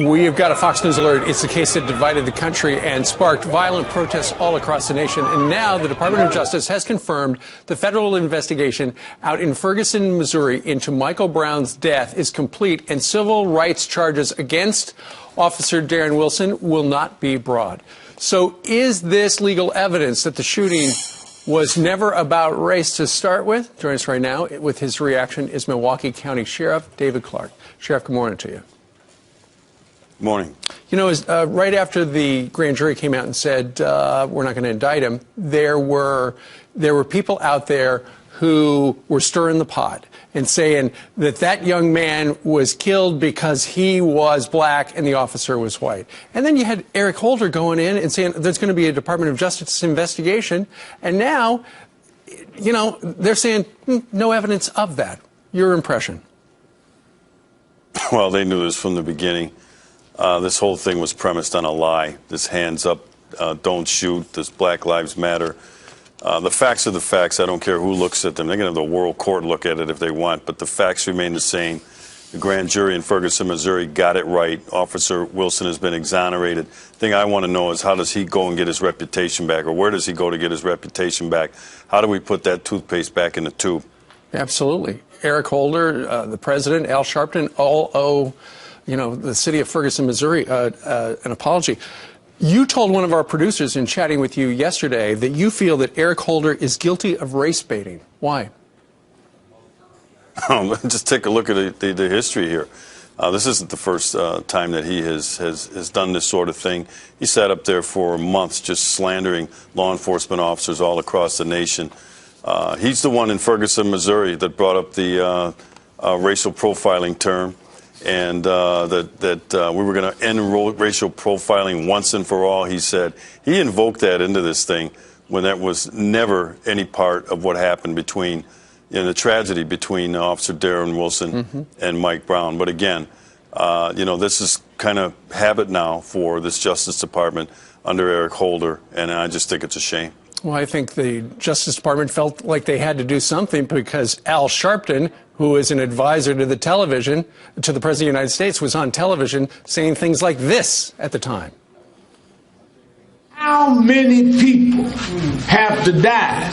We have got a Fox News alert. It's the case that divided the country and sparked violent protests all across the nation. And now the Department of Justice has confirmed the federal investigation out in Ferguson, Missouri into Michael Brown's death is complete, and civil rights charges against Officer Darren Wilson will not be brought. So is this legal evidence that the shooting was never about race to start with? Joining us right now with his reaction is Milwaukee County Sheriff David Clark. Sheriff, good morning to you. Morning. You know, right after the grand jury came out and said we're not going to indict him, there were people out there who were stirring the pot and saying that that young man was killed because he was black and the officer was white. And then you had Eric Holder going in and saying there's going to be a Department of Justice investigation. And now, you know, they're saying no evidence of that. Your impression? Well, they knew this from the beginning. This whole thing was premised on a lie. This hands up, don't shoot, this Black Lives Matter. The facts are the facts. I don't care who looks at them. They're going to have the world court look at it if they want, but the facts remain the same. The grand jury in Ferguson, Missouri got it right. Officer Wilson has been exonerated. The thing I want to know is how does he go and get his reputation back, or where does he go to get his reputation back? How do we put that toothpaste back in the tube? Absolutely. Eric Holder, the president, Al Sharpton, all owe, you know, the city of Ferguson, Missouri, an apology. You told one of our producers in chatting with you yesterday that you feel that Eric Holder is guilty of race baiting. Why? Just take a look at the history here. This isn't the first time that he has done this sort of thing. He sat up there for months just slandering law enforcement officers all across the nation. He's the one in Ferguson, Missouri that brought up the racial profiling term, and that we were going to end racial profiling once and for all, he said. He invoked that into this thing when that was never any part of what happened between, the tragedy between Officer Darren Wilson and Mike Brown. But again, this is kind of habit now for this Justice Department under Eric Holder, and I just think it's a shame. Well, I think the Justice Department felt like they had to do something because Al Sharpton, who is an advisor to the President of the United States, was on television saying things like this at the time. How many people have to die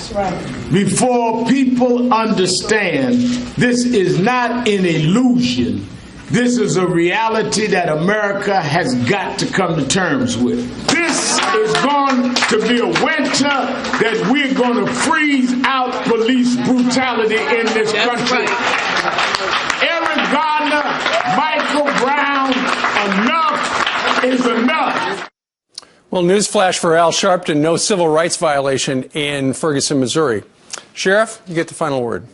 before people understand this is not an illusion? This is a reality that America has got to come to terms with. This is going to be a winter that we're going to freeze out police brutality in this country. Eric Garner, Michael Brown, enough is enough. Well, newsflash for Al Sharpton, no civil rights violation in Ferguson, Missouri. Sheriff, you get the final word.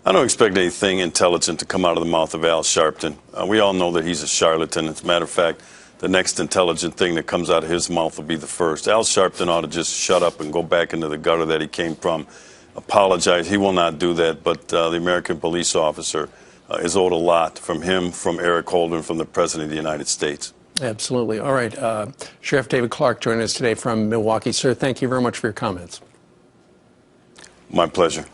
I don't expect anything intelligent to come out of the mouth of Al Sharpton. We all know that he's a charlatan. As a matter of fact, the next intelligent thing that comes out of his mouth will be the first. Al Sharpton ought to just shut up and go back into the gutter that he came from. Apologize. He will not do that, but the American police officer is owed a lot from him, from Eric Holder, and from the President of the United States. Absolutely. All right. Sheriff David Clark joining us today from Milwaukee. Sir, thank you very much for your comments. My pleasure.